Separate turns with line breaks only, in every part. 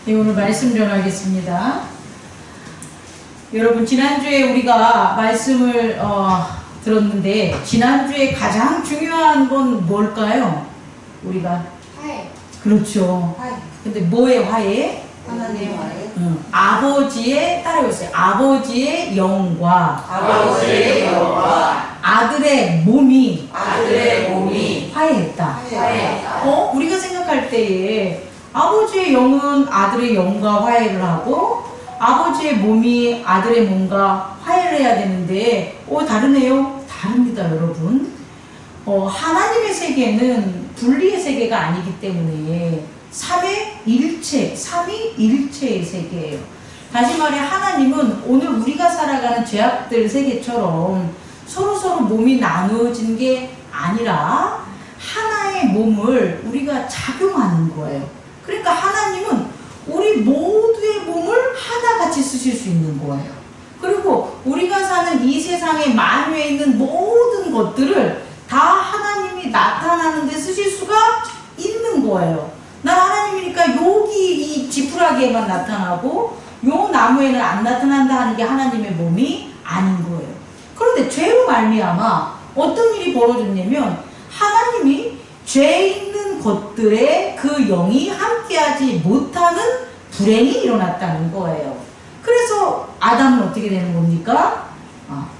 네, 오늘 말씀 전하겠습니다. 여러분, 지난주에 우리가 말씀을 들었는데, 지난주에 가장 중요한 건 뭘까요? 우리가
화해.
그렇죠.
화해.
근데 뭐의 화해?
하나님의 화해.
아버지의, 따라해보세요. 아버지의 영과
아버지의 영과
아들의 몸이 화해했다.
화해했다.
우리가 생각할 때에 아버지의 영은 아들의 영과 화해를 하고 아버지의 몸이 아들의 몸과 화해를 해야 되는데 다르네요. 다릅니다, 여러분. 하나님의 세계는 분리의 세계가 아니기 때문에 삼위일체의 세계예요. 다시 말해 하나님은 오늘 우리가 살아가는 죄악들 세계처럼 서로 몸이 나누어진 게 아니라 하나의 몸을 우리가 작용하는 거예요. 그러니까 하나님은 우리 모두의 몸을 하나같이 쓰실 수 있는 거예요. 그리고 우리가 사는 이 세상의 만유에 있는 모든 것들을 다 하나님이 나타나는 데 쓰실 수가 있는 거예요. 난 하나님이니까 여기 이 지푸라기에만 나타나고 요 나무에는 안 나타난다 하는 게 하나님의 몸이 아닌 거예요. 그런데 죄로 말미암아 어떤 일이 벌어졌냐면 하나님이 죄 있는 것들에 그 영이 함께하지 못하는 불행이 일어났다는 거예요. 그래서 아담은 어떻게 되는 겁니까?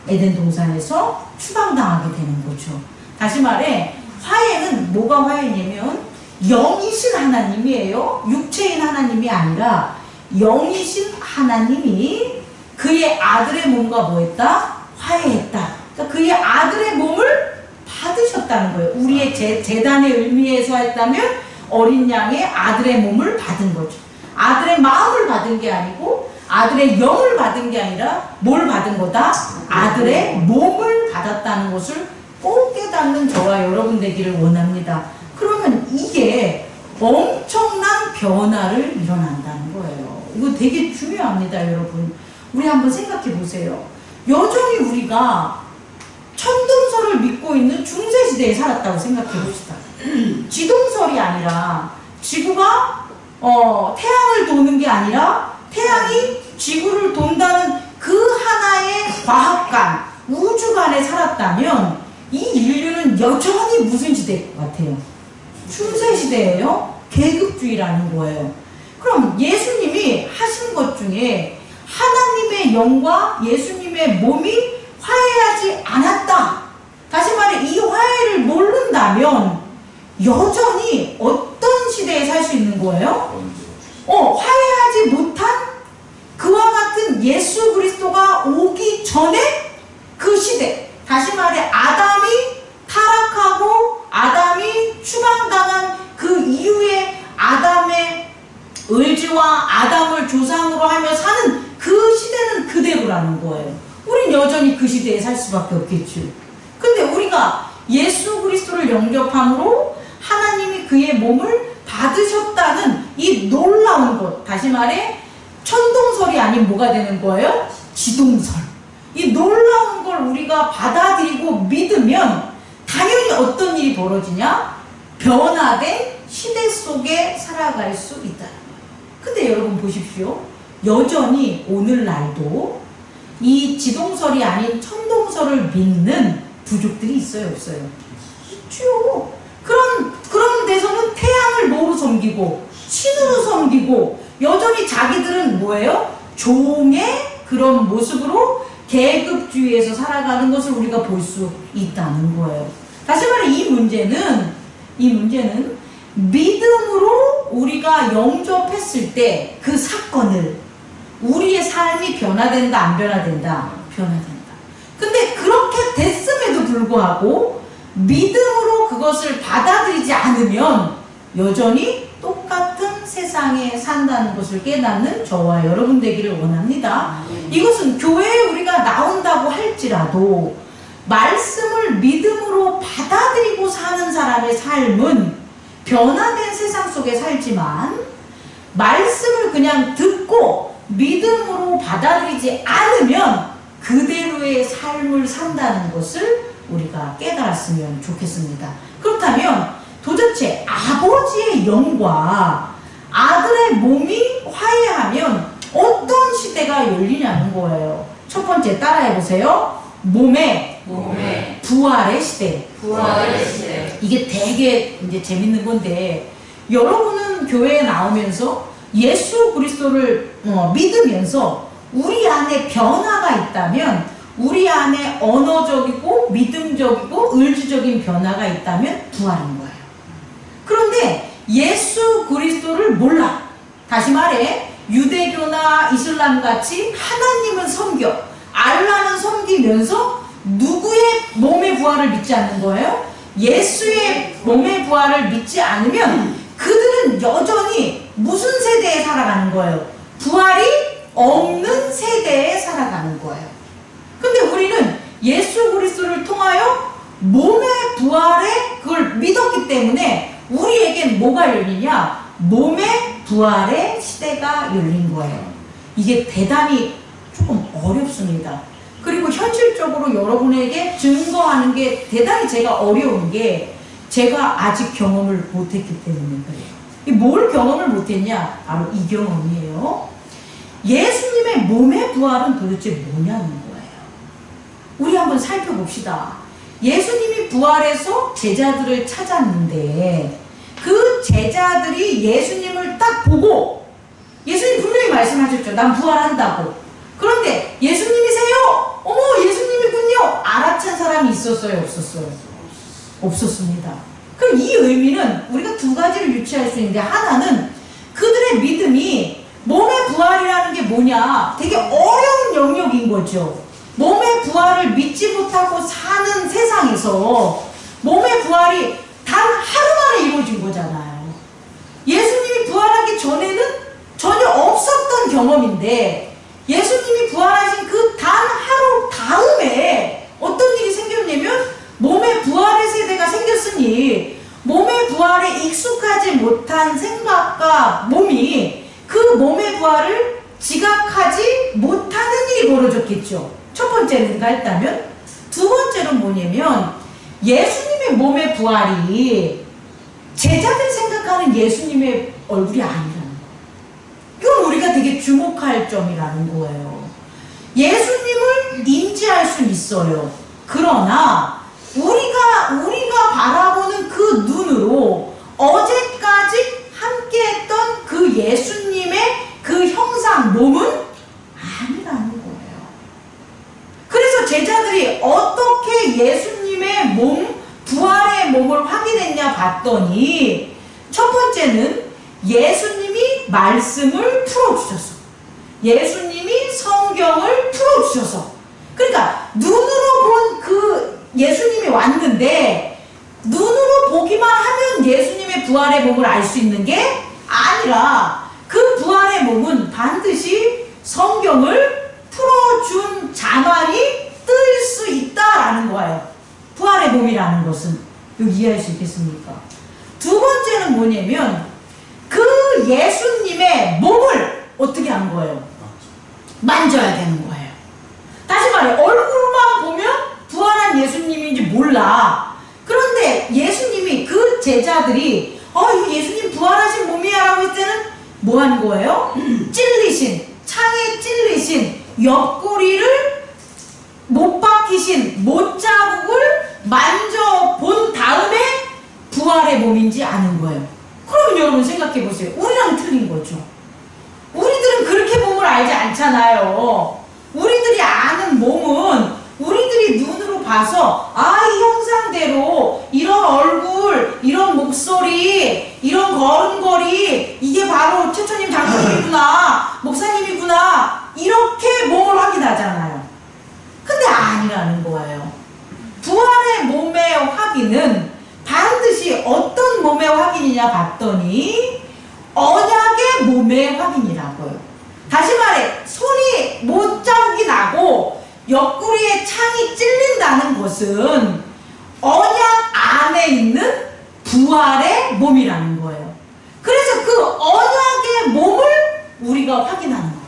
에덴 동산에서 추방당하게 되는 거죠. 다시 말해 화해는 뭐가 화해냐면 영이신 하나님이에요. 육체인 하나님이 아니라 영이신 하나님이 그의 아들의 몸과 뭐했다? 화해했다. 그러니까 그의 아들의 몸을 받으셨다는 거예요. 우리의 제단의 의미에서 했다면 어린 양의 아들의 몸을 받은 거죠. 아들의 마음을 받은 게 아니고 아들의 영을 받은 게 아니라 뭘 받은 거다? 아들의 몸을 받았다는 것을 꼭 깨닫는 저와 여러분 되기를 원합니다. 그러면 이게 엄청난 변화를 일어난다는 거예요. 이거 되게 중요합니다, 여러분. 우리 한번 생각해 보세요. 여전히 우리가 천동설을 믿고 있는 중세시대에 살았다고 생각해 봅시다. 지동설이 아니라 지구가 태양을 도는 게 아니라 태양이 지구를 돈다는 그 하나의 과학관, 우주관에 살았다면 이 인류는 여전히 무슨 시대일 것 같아요? 중세시대예요. 계급주의라는 거예요. 그럼 예수님이 하신 것 중에 하나님의 영과 예수님의 몸이 화해하지 않았다. 다시 말해 이 화해를 모른다면 여전히 어떤 시대에 살 수 있는 거예요? 화해하지 못한 그와 같은 예수 그리스도가 오기 전에 그 시대. 다시 말해 아담이 타락하고 아담이 추방당한 그 이후에 아담의 을지와 아담을 조상으로 하며 사는 그 시대는 그대로라는 거예요. 우린 여전히 그 시대에 살 수밖에 없겠죠. 근데 우리가 예수 그리스도를 영접함으로 하나님이 그의 몸을 받으셨다는 이 놀라운 것, 다시 말해 천동설이 아닌 뭐가 되는 거예요? 지동설. 이 놀라운 걸 우리가 받아들이고 믿으면 당연히 어떤 일이 벌어지냐? 변화된 시대 속에 살아갈 수 있다는 거예요. 근데 여러분 보십시오. 여전히 오늘날도 이 지동설이 아닌 천동설을 믿는 부족들이 있어요, 없어요? 있죠. 그런 데서는 태양을 뭐로 섬기고 신으로 섬기고 여전히 자기들은 뭐예요? 종의 그런 모습으로 계급주의에서 살아가는 것을 우리가 볼 수 있다는 거예요. 다시 말해 이 문제는 믿음으로 우리가 영접했을 때 그 사건을 우리의 삶이 변화된다, 안 변화된다? 변화된다. 근데 그렇게 됐음에도 불구하고 믿음으로 그것을 받아들이지 않으면 여전히 똑같은 세상에 산다는 것을 깨닫는 저와 여러분 되기를 원합니다. 이것은 교회에 우리가 나온다고 할지라도 말씀을 믿음으로 받아들이고 사는 사람의 삶은 변화된 세상 속에 살지만 말씀을 그냥 듣고 믿음으로 받아들이지 않으면 그대로의 삶을 산다는 것을 우리가 깨달았으면 좋겠습니다. 그렇다면 도대체 아버지의 영과 아들의 몸이 거예요. 첫 번째 따라해 보세요. 몸의 부활의 시대.
부활의 시대.
이게 되게 이제 재밌는 건데, 여러분은 교회에 나오면서 예수 그리스도를 믿으면서 우리 안에 변화가 있다면, 우리 안에 언어적이고 믿음적이고 의지적인 변화가 있다면 부활인 거예요. 그런데 예수 그리스도를 몰라. 다시 말해, 유대교나 이슬람 같이 하나님은 섬겨, 알라는 섬기면서 누구의 몸의 부활을 믿지 않는 거예요? 예수의 몸의 부활을 믿지 않으면 그들은 여전히 무슨 세대에 살아가는 거예요? 부활이 없는 세대에 살아가는 거예요. 근데 우리는 예수 그리스도를 통하여 몸의 부활에 그걸 믿었기 때문에 우리에겐 뭐가 열리냐? 몸의 부활의 시대가 열린 거예요. 이게 대단히 조금 어렵습니다. 그리고 현실적으로 여러분에게 증거하는 게 대단히 제가 어려운 게, 제가 아직 경험을 못했기 때문에 그래요. 뭘 경험을 못했냐? 바로 이 경험이에요. 예수님의 몸의 부활은 도대체 뭐냐는 거예요. 우리 한번 살펴봅시다. 예수님이 부활해서 제자들을 찾았는데, 그 제자들이 예수님을 딱 보고, 예수님 분명히 말씀하셨죠. 난 부활한다고. 그런데 예수님이세요? 어머, 예수님이군요. 알아챈 사람이 있었어요? 없었어요? 없었습니다. 그럼 이 의미는 우리가 두 가지를 유추할 수 있는데, 하나는 그들의 믿음이 몸의 부활이라는 게 뭐냐, 되게 어려운 영역인 거죠. 몸의 부활을 믿지 못하고 사는 세상에서 몸의 부활이 단 하루 만에 이루어진 거잖아요. 예수님이 부활하기 전에는 전혀 없었던 경험인데, 예수님이 부활하신 그 단 하루 다음에 어떤 일이 생겼냐면, 몸의 부활의 세대가 생겼으니 몸의 부활에 익숙하지 못한 생각과 몸이 그 몸의 부활을 지각하지 못하는 일이 벌어졌겠죠. 첫 번째는 누가 했다면, 두 번째는 뭐냐면, 예수님의 몸의 부활이 제자들 생각하는 예수님의 얼굴이 아니라는 거예요. 이건 우리가 되게 주목할 점이라는 거예요. 예수님을 인지할 수는 있어요. 그러나 우리가 바라보는 그 눈으로 어제까지 함께했던 그 예수님의 그 형상 몸은 아니라는 거예요. 그래서 제자들이 어떻게 예수님의 몸, 부활의 몸을 확인했냐 봤더니, 첫 번째는 예수님이 말씀을 풀어주셔서, 예수님이 성경을 풀어주셔서, 그러니까 눈으로 본 그 예수님이 왔는데 눈으로 보기만 하면 예수님의 부활의 몸을 알 수 있는 게 아니라, 그 부활의 몸은 반드시 성경을 풀어준 자만이 뜰 수 있다라는 거예요. 부활의 몸이라는 것은. 이거 이해할 수 있겠습니까? 두 번째는 뭐냐면, 그 예수님의 몸을 어떻게 한 거예요? 만져야 되는 거예요. 다시 말해, 얼굴만 보면 부활한 예수님인지 몰라. 그런데 예수님이, 그 제자들이 이거 예수님 부활하신 몸이야 라고 했을 때는 뭐 한 거예요? 찔리신, 창에 찔리신 옆구리를 못 박히신 못자국을 만져본 다음에 부활의 몸인지 아는 거예요. 그러면 여러분 생각해 보세요. 우리랑 틀린 거죠. 우리들은 그렇게 몸을 알지 않잖아요. 우리들이 아는 몸은 우리들이 눈으로 봐서, 이 형상대로 이런 얼굴, 이런 목소리, 이런 걸음걸이, 이게 바로 최천님 장로님이구나, 목사님이구나, 이렇게 몸을 확인하잖아요. 근데 아니라는 거예요. 부활의 몸의 확인은 반드시 어떤 몸의 확인이냐 봤더니 언약의 몸의 확인이라고요. 다시 말해, 손이 못자국이 나고 옆구리에 창이 찔린다는 것은 언약 안에 있는 부활의 몸이라는 거예요. 그래서 그 언약의 몸을 우리가 확인하는 거예요.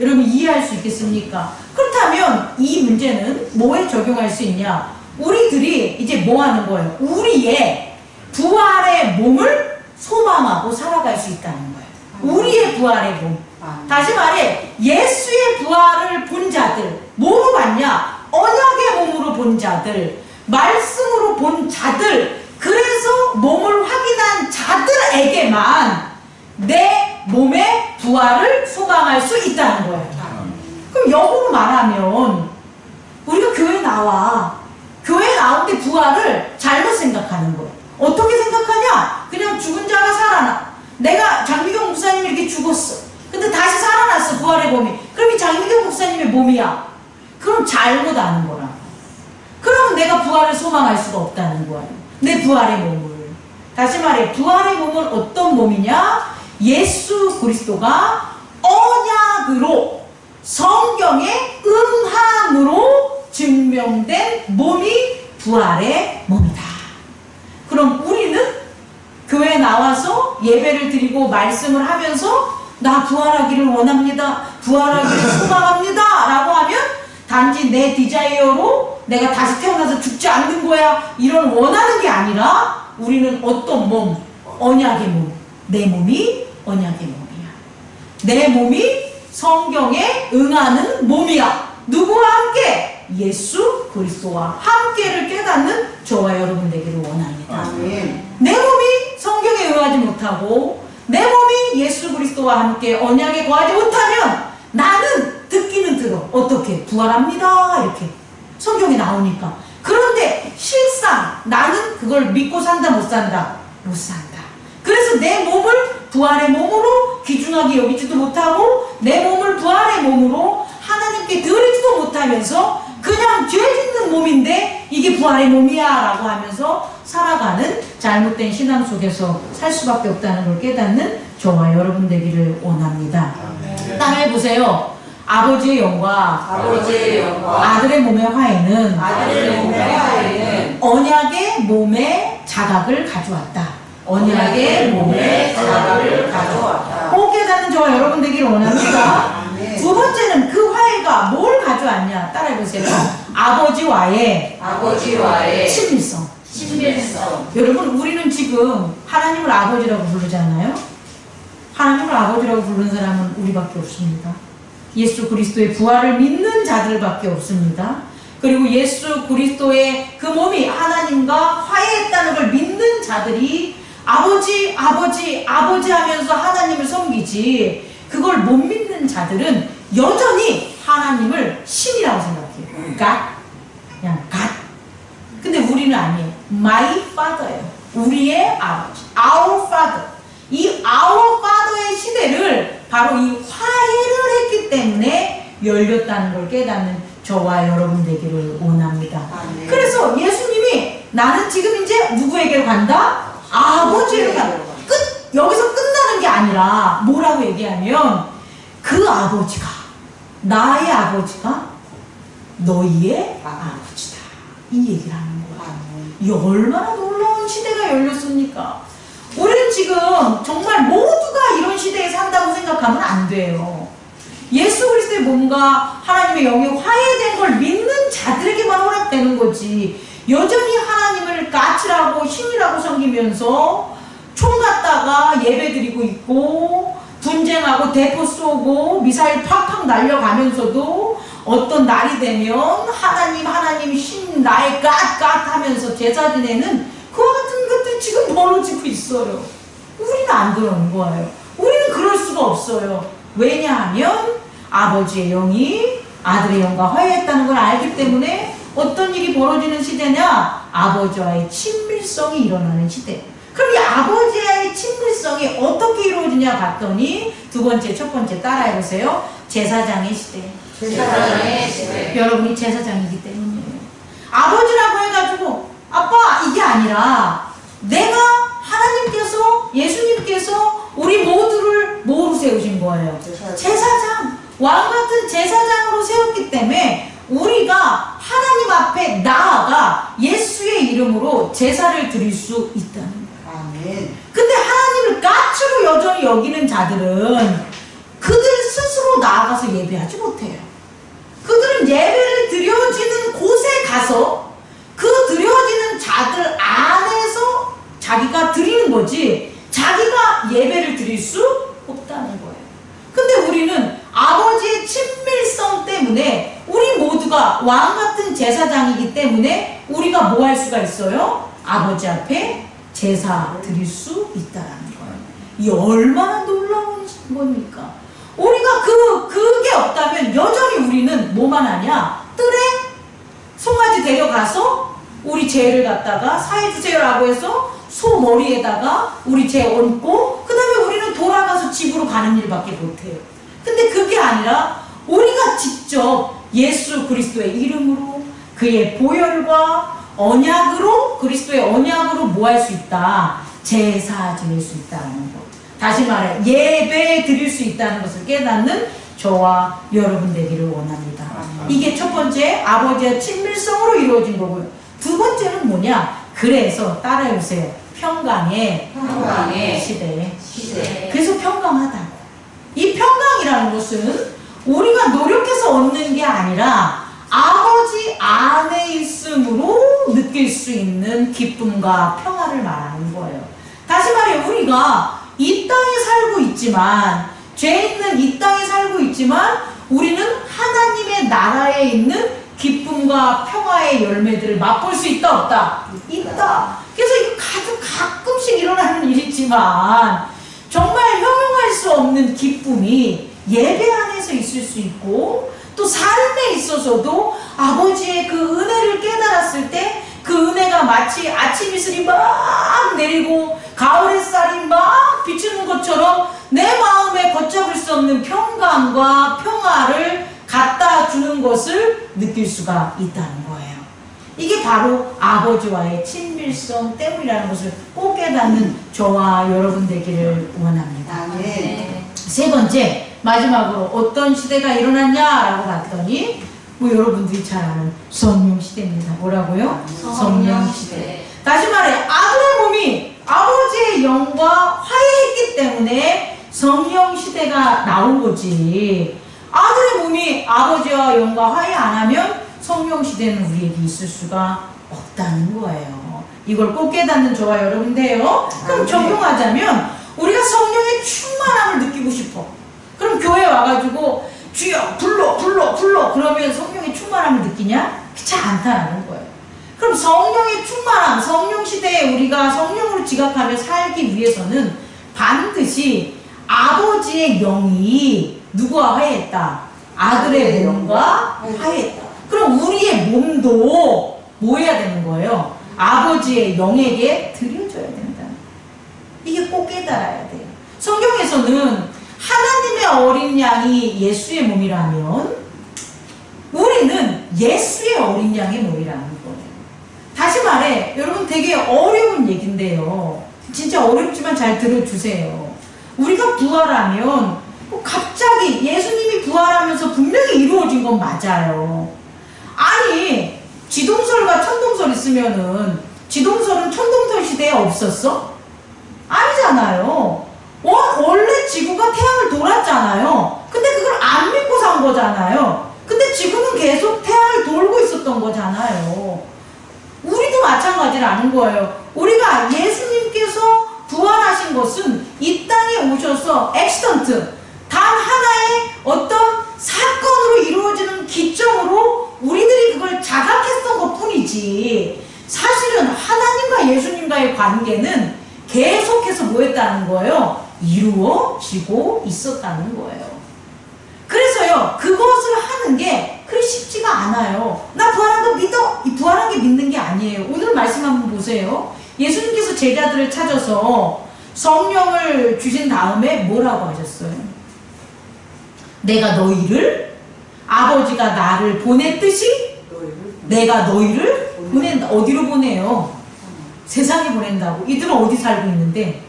여러분 이해할 수 있겠습니까? 그렇다면 이 문제는 뭐에 적용할 수 있냐? 우리들이 이제 뭐 하는 거예요? 우리의 부활의 몸을 소망하고 살아갈 수 있다는 거예요. 우리의 부활의 몸. 다시 말해 예수의 부활을 본 자들, 뭐로 봤냐? 언약의 몸으로 본 자들, 말씀으로 본 자들, 그래서 몸을 확인한 자들에게만 내 몸의 부활을 소망할 수 있다는 거예요. 그럼 역으로 말하면 우리가 교회 나와, 교회 나올 때 부활을 잘못 생각하는 거예요. 어떻게 생각하냐? 그냥 죽은 자가 살아나. 내가 장미경 목사님이 이렇게 죽었어. 근데 다시 살아났어, 부활의 몸이. 그럼 이 장미경 목사님의 몸이야. 그럼 잘못 아는 거라. 그러면 내가 부활을 소망할 수가 없다는 거예요. 내 부활의 몸을. 다시 말해, 부활의 몸은 어떤 몸이냐? 예수 그리스도가 언약으로 성경의 응함으로 증명된 몸이 부활의 몸이다. 그럼 우리는 교회에 나와서 예배를 드리고 말씀을 하면서 나 부활하기를 원합니다. 부활하기를 소망합니다. 라고 하면 단지 내 디자이어로 내가 다시 태어나서 죽지 않는 거야. 이런 원하는 게 아니라 우리는 어떤 몸? 언약의 몸. 내 몸이 언약의 몸이야. 내 몸이 성경에 응하는 몸이야. 누구와 함께? 예수 그리스도와 함께를 깨닫는 저와 여러분 되기를 원합니다.
아멘.
내 몸이 성경에 응하지 못하고 내 몸이 예수 그리스도와 함께 언약에 거하지 못하면 나는 듣기는 들어. 어떻게? 부활합니다. 이렇게 성경에 나오니까. 그런데 실상 나는 그걸 믿고 산다 못 산다? 못 산다. 그래서 내 몸을 부활의 몸으로 귀중하게 여기지도 못하고 내 몸을 부활의 몸으로 하나님께 드리지도 못하면서 그냥 죄 짓는 몸인데 이게 부활의 몸이야 라고 하면서 살아가는 잘못된 신앙 속에서 살 수밖에 없다는 걸 깨닫는 저와 여러분 되기를 원합니다. 따라해 보세요. 아버지의 영과
아버지의 영광,
아들의 몸의 화해는
아들의 몸의 화해는
언약의 몸의 자각을 가져왔다. 언약의 몸의 자각을 가져왔다. 꼭 깨닫는 저와 여러분 되기를 원합니다.
아멘.
두 번째는 그 화해가 뭘 가져왔냐? 따라해보세요. 아버지와의
아버지와의
친밀성.
친밀성,
여러분, 우리는 지금 하나님을 아버지라고 부르잖아요. 하나님을 아버지라고 부르는 사람은 우리밖에 없습니다. 예수 그리스도의 부활을 믿는 자들밖에 없습니다. 그리고 예수 그리스도의 그 몸이 하나님과 화해했다는 걸 믿는 자들이 아버지, 아버지, 아버지 하면서 하나님을 섬기지, 그걸 못 믿는 자들은 여전히 하나님을 신이라고 생각해요. God. 그냥 God. 근데 우리는 아니에요. My Father예요. 우리의 아버지. Our Father. 이 Our Father의 시대를 바로 이 화해를 했기 때문에 열렸다는 걸 깨닫는 저와 여러분 되기를 원합니다.
아멘.
그래서 예수님이 나는 지금 이제 누구에게로 간다? 아버지로 간다. 여기서 끝나는 게 아니라 뭐라고 얘기하면 그 아버지가, 나의 아버지가 너희의 아버지다. 이 얘기를 하는 거야. 이 얼마나 놀라운 시대가 열렸습니까? 우리는 지금 정말 모두가 이런 시대에 산다고 생각하면 안 돼요. 예수 그리스도의 몸과 하나님의 영이 화해된 걸 믿는 자들에게만 허락되는 거지. 여전히 하나님을 가치라고 신이라고 섬기면서 총 갖다가 예배드리고 있고 분쟁하고 대포 쏘고 미사일 팍팍 날려가면서도 어떤 날이 되면 하나님 신 나의 갓 하면서 제사 지내는 그와 같은 것들이 지금 벌어지고 있어요. 우리는 안 그러는 거예요. 우리는 그럴 수가 없어요. 왜냐하면 아버지의 영이 아들의 영과 화해했다는 걸 알기 때문에 어떤 일이 벌어지는 시대냐? 아버지와의 친밀성이 일어나는 시대. 그럼 이 아버지와의 친밀성이 어떻게 이루어지냐 봤더니 두 번째, 첫 번째 따라해보세요. 제사장의 시대.
제사장의 시대.
여러분이 제사장이기 때문이에요. 아버지라고 해가지고 아빠 이게 아니라 내가 하나님께서 예수님께서 우리 모두를 뭐로 세우신 거예요? 제사장. 왕같은 제사장으로 세웠기 때문에 우리가 하나님 앞에 나아가 예수의 이름으로 제사를 드릴 수 있다는 거예요.
아멘.
근데 하나님을 가치로 여전히 여기는 자들은 그들 스스로 나아가서 예배하지 못해요. 그들은 예배를 드려지는 곳에 가서 그 드려지는 자들 안에서 자기가 드리는 거지 자기가 예배를 드릴 수 없다. 있다는 거예요. 근데 우리는 아버지의 친밀성 때문에 우리 모두가 왕 같은 제사장이기 때문에 우리가 뭐 할 수가 있어요? 아버지 앞에 제사 드릴 수 있다는 거예요. 이 얼마나 놀라운 겁니까? 우리가 그게 없다면 여전히 우리는 뭐만 하냐? 뜰에 송아지 데려가서 우리 죄를 갖다가 사해주세요라고 해서 소 머리에다가 우리 죄 얹고 그 다음에 우리는 돌아가서 집으로 가는 일밖에 못해요. 근데 그게 아니라 우리가 직접 예수 그리스도의 이름으로 그의 보혈과 언약으로 그리스도의 언약으로 뭐 할 수 있다? 제사 드릴 수 있다는 것. 다시 말해 예배 드릴 수 있다는 것을 깨닫는 저와 여러분 되기를 원합니다. 이게 첫 번째 아버지의 친밀성으로 이루어진 거고요. 두 번째는 뭐냐? 그래서 따라해보세요. 평강의 시대. 그래서 평강하다고. 이 평강이라는 것은 우리가 노력해서 얻는 게 아니라 아버지 안에 있음으로 느낄 수 있는 기쁨과 평화를 말하는 거예요. 다시 말해 우리가 이 땅에 살고 있지만 죄 있는 이 땅에 살고 있지만 우리는 하나님의 나라에 있는 기쁨과 평화의 열매들을 맛볼 수 있다 없다? 있다. 그래서 이거 가끔씩 일어나는 일이지만 정말 형용할 수 없는 기쁨이 예배 안에서 있을 수 있고 또 삶에 있어서도 아버지의 그 은혜를 깨달았을 때 그 은혜가 마치 아침 이슬이 막 내리고 가을 햇살이 막 비추는 것처럼 내 마음에 걷잡을 수 없는 평강과 평화를 갖다 주는 것을 느낄 수가 있다는 거예요. 이게 바로 아버지와의 친밀성 때문이라는 것을 꼭 깨닫는 저와 여러분 되기를 원합니다. 세 번째, 마지막으로 어떤 시대가 일어났냐라고 봤더니 뭐 여러분들이 잘 아는 성령 시대입니다. 뭐라고요? 성령 시대. 다시 말해 아들의 몸이 아버지의 영과 화해했기 때문에 성령 시대가 나온 거지. 아들의 몸이 아버지와 영과 화해 안 하면 성령 시대는 우리에게 있을 수가 없다는 거예요. 이걸 꼭 깨닫는 저와 여러분인데요. 그럼 적용하자면 우리가 성령의 충만함을 느끼고 싶어. 그럼 교회 와가지고 주여 불러 그러면 성령의 충만함을 느끼냐? 그렇지 않다는 거예요. 그럼 성령의 충만함, 성령 시대에 우리가 성령으로 지각하며 살기 위해서는 반드시 아버지의 영이 누구와 화해했다? 아들의 몸과 화해했다. 그럼 우리의 몸도 뭐 해야 되는 거예요? 아버지의 영에게 드려줘야 된다. 이게 꼭 깨달아야 돼요. 성경에서는 하나님의 어린 양이 예수의 몸이라면 우리는 예수의 어린 양의 몸이라는 거예요. 다시 말해 여러분 되게 어려운 얘기인데요. 진짜 어렵지만 잘 들어주세요. 우리가 부활하면 갑자기 예수님이 부활하면서 분명히 이루어진 건 맞아요. 아니 지동설과 천동설 있으면은 지동설은 천동설 시대에 없었어? 아니잖아요. 원래 지구가 태양을 돌았잖아요. 근데 그걸 안 믿고 산 거잖아요. 근데 지구는 계속 태양을 돌고 있었던 거잖아요. 우리도 마찬가지라는 거예요. 우리가 예수님께서 부활하신 것은 이 땅에 오셔서 액시던트, 단 하나의 어떤 사건으로 이루어지는 기점으로 우리들이 그걸 자각했던 것 뿐이지 사실은 하나님과 예수님과의 관계는 계속해서 뭐 했다는 거예요? 이루어지고 있었다는 거예요. 그래서요 그것을 하는 게 그리 쉽지가 않아요. 나 부활한 거 믿어. 이 부활한 게 믿는 게 아니에요. 오늘 말씀 한번 보세요. 예수님께서 제자들을 찾아서 성령을 주신 다음에 뭐라고 하셨어요? 내가 너희를 아버지가 나를 보냈듯이 내가 너희를 보낸다. 어디로 보내요? 세상에 보낸다고. 이들은 어디 살고 있는데?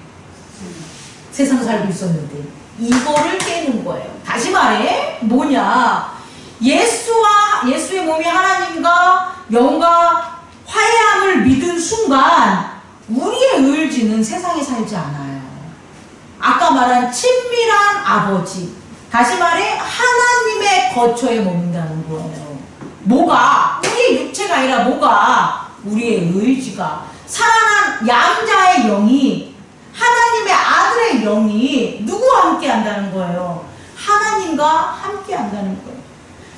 세상 살고 있었는데. 이거를 깨는 거예요. 다시 말해 뭐냐? 예수의 몸이 하나님과 영과 화해함을 믿은 순간 우리의 의지는 세상에 살지 않아요. 아까 말한 친밀한 아버지, 다시 말해 하나님의 거처에 머문다는 거예요. 뭐가? 우리의 육체가 아니라 뭐가? 우리의 의지가. 살아난 양자의 영이 하나님의 아들의 영이 누구와 함께 한다는 거예요? 하나님과 함께 한다는 거예요.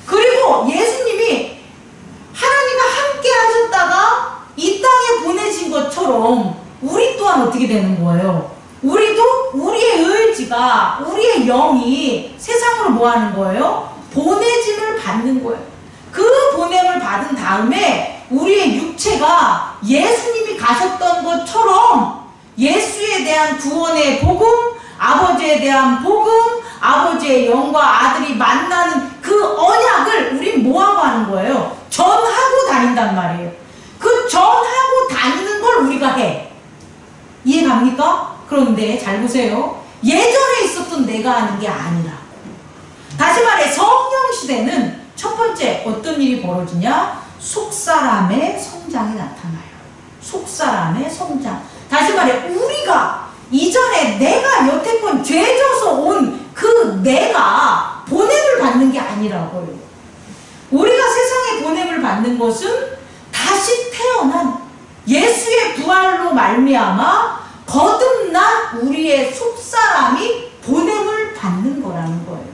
그리고 예수님이 하나님과 함께 하셨다가 이 땅에 보내진 것처럼 우리 또한 어떻게 되는 거예요? 우리도 우리의 의지가, 우리의 영이 세상으로 뭐 하는 거예요? 보내짐을 받는 거예요. 그 보냄을 받은 다음에 우리의 육체가 예수님이 가셨던 것처럼 예수에 대한 구원의 복음, 아버지에 대한 복음, 아버지의 영과 아들이 만나는 그 언약을 우린 뭐하고 하는 거예요? 전하고 다닌단 말이에요. 그 전하고 다니는 걸 우리가 해. 이해갑니까? 그런데 잘 보세요. 예전에 있었던 내가 하는 게 아니라. 다시 말해 성령 시대는 첫 번째 어떤 일이 벌어지냐? 속사람의 성장이 나타나요. 속사람의 성장. 다시 말해 우리가 이전에 내가 여태껏 죄져서 온 그 내가 보냄을 받는 게 아니라고요. 우리가 세상에 보냄을 받는 것은 다시 태어난 예수의 부활로 말미암아 거듭난 우리의 속사람이 보냄을 받는 거라는 거예요.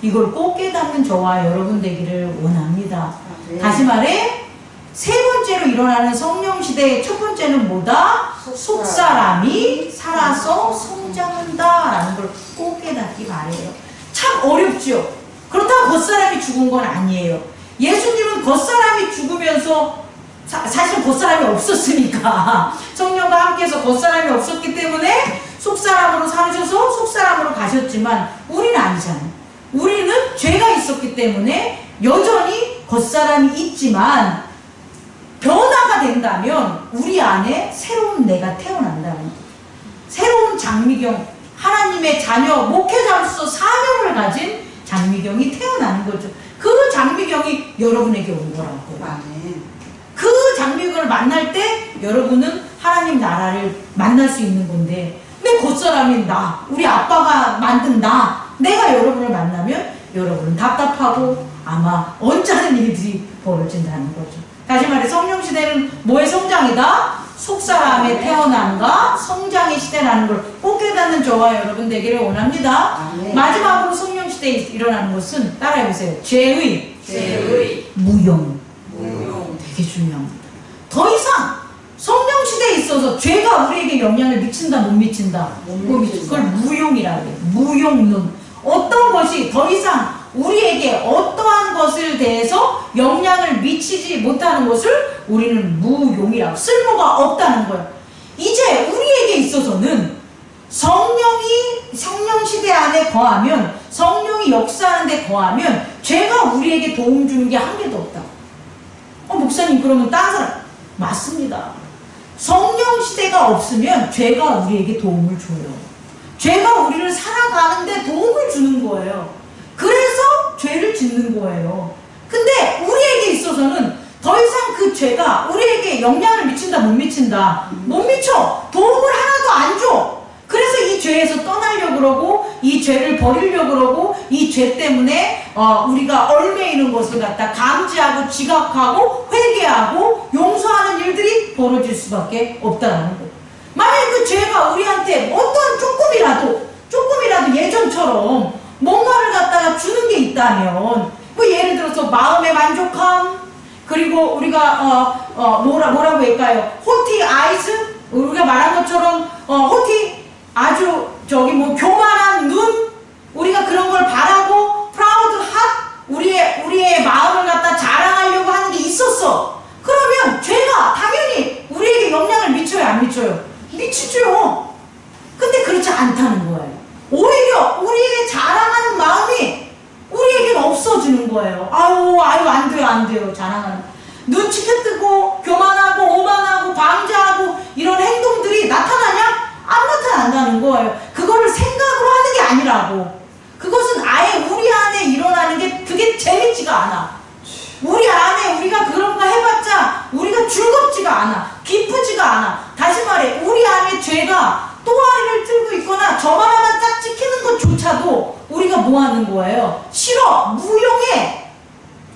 이걸 꼭 깨닫는 저와 여러분 되기를 원합니다.
네.
다시 말해 세 번째로 일어나는 성령 시대의 첫 번째는 뭐다? 속사람이 살아서 성장한다라는 걸 꼭 깨닫기 바래요. 참 어렵죠. 그렇다고 겉사람이 죽은 건 아니에요. 예수님은 겉사람이 죽으면서 사실 겉사람이 없었으니까 성령과 함께해서 겉사람이 없었기 때문에 속사람으로 사셔서 속사람으로 가셨지만 우리는 아니잖아요. 우리는 죄가 있었기 때문에 여전히 겉사람이 있지만 변화가 된다면 우리 안에 새로운 내가 태어난다는 거예요. 새로운 장미경, 하나님의 자녀, 목회자로서 사명을 가진 장미경이 태어나는 거죠. 그 장미경이 여러분에게 온 거라고. 그 장미경을 만날 때 여러분은 하나님 나라를 만날 수 있는 건데 내 겉사람인 나, 우리 아빠가 만든 나, 내가 여러분을 만나면 여러분은 답답하고 아마 언짢은 일들이 벌어진다는 거죠. 다시 말해 성령 시대는 뭐의 성장이다? 속사람의 태어남과 성장의 시대라는 걸 꼭 깨닫는 저와 여러분 되기를 원합니다. 마지막으로 성령 시대에 일어나는 것은 따라해보세요. 죄의 무용. 되게 중요합니다. 더 이상 성령 시대에 있어서 죄가 우리에게 영향을 미친다 못 미친다? 그걸 무용이라고 해요. 무용론. 어떤 것이 더 이상 우리에게 어떠한 것을 대해서 영향을 미치지 못하는 것을 우리는 무용이라고, 쓸모가 없다는 거예요. 이제 우리에게 있어서는 성령이 성령 시대 안에 거하면, 성령이 역사하는 데 거하면 죄가 우리에게 도움 주는 게 한 개도 없다. 목사님 그러면 딴 사람 맞습니다. 성령 시대가 없으면 죄가 우리에게 도움을 줘요. 죄가 우리를 살아가는데 도움을 주는 거예요. 그래서 죄를 짓는 거예요. 근데 우리에게 있어서는 더 이상 그 죄가 우리에게 영향을 미친다 못 미친다? 못 미쳐. 도움을 하나도 안 줘. 그래서 이 죄에서 떠나려고 그러고 이 죄를 버리려고 그러고 이 죄 때문에 우리가 얽매이는 것을 갖다 감지하고 지각하고 회개하고 용서하는 일들이 벌어질 수밖에 없다는 거예요. 만약 그 죄가 우리한테 어떤 조금이라도 예전처럼 뭔가를 갖다가 주는 게 있다면, 뭐 예를 들어서 마음의 만족함, 그리고 우리가 뭐라고 할까요? 호티 아이즈, 우리가 말한 것처럼 호티 아주 뭐 교만한 눈, 우리가 그런 걸 바라고 프라우드 핫, 우리의 마음을 갖다 자랑하려고 하는 게 있었어. 그러면 죄가 당연히 우리에게 영향을 미쳐요, 안 미쳐요? 미치죠. 근데 그렇지 않다는 거예요. 오히려 우리에게 자랑하는 마음이 우리에게는 없어지는 거예요. 아유 안 돼요 자랑하는. 눈치게 뜨고 교만하고 오만하고 방자하고 이런 행동들이 나타나냐? 안 나타난다는 거예요. 그거를 생각으로 하는 게 아니라고. 그것은 아예 우리 안에 일어나는 게 그게 재밌지가 않아. 우리 안에 우리가 그런 거 해봤자 우리가 즐겁지가 않아. 기쁘지가 않아. 다시 말해 우리 안에 죄가 또아리를 들고 있거나 점 하나만 딱 찍히는 것조차도 우리가 뭐 하는 거예요? 싫어. 무용해.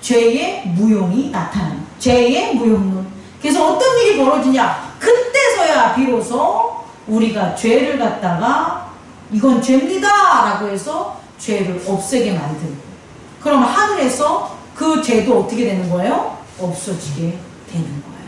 죄의 무용이 나타나는 죄의 무용론. 그래서 어떤 일이 벌어지냐? 그때서야 비로소 우리가 죄를 갖다가 이건 죄입니다 라고 해서 죄를 없애게 만들고, 그럼 하늘에서 그 죄도 어떻게 되는 거예요? 없어지게 되는 거예요.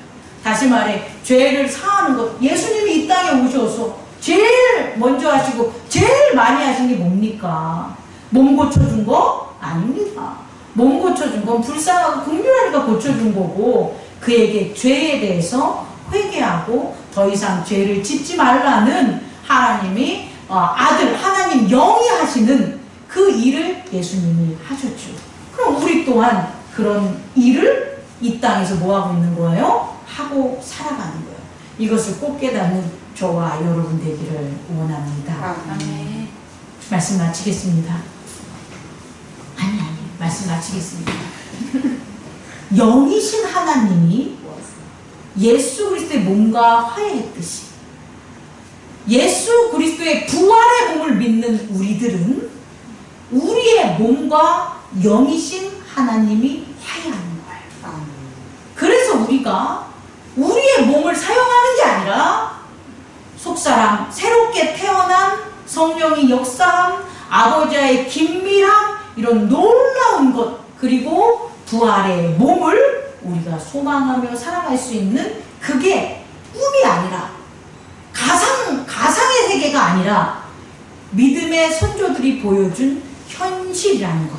다시 말해, 죄를 사하는 것, 예수님이 이 땅에 오셔서 제일 먼저 하시고 제일 많이 하신 게 뭡니까? 몸 고쳐준 거? 아닙니다. 몸 고쳐준 건 불쌍하고 긍휼하니까 고쳐준 거고, 그에게 죄에 대해서 회개하고 더 이상 죄를 짓지 말라는 하나님이 아들 하나님 영이 하시는 그 일을 예수님이 하셨죠. 그럼 우리 또한 그런 일을 이 땅에서 뭐하고 있는 거예요? 하고 살아가는 거예요. 이것을 꼭 깨닫는 저와 여러분 되기를 원합니다.
아멘.
말씀 마치겠습니다. 아니 말씀 마치겠습니다. 영이신 하나님이 예수 그리스도의 몸과 화해했듯이 예수 그리스도의 부활의 몸을 믿는 우리들은 우리의 몸과 영이신 하나님이 화해하는 거예요. 그래서 우리가 우리의 몸을 사용하는 게 아니라 속사람, 새롭게 태어난 성령이 역사함, 아버지의 긴밀함, 이런 놀라운 것, 그리고 부활의 몸을 우리가 소망하며 살아갈 수 있는, 그게 꿈이 아니라 가상의 세계가 아니라 믿음의 선조들이 보여준 현실이라는 것,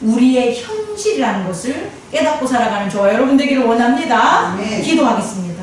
우리의 현실이라는 것을 깨닫고 살아가는 저와 여러분 되기를 원합니다.
네.
기도하겠습니다.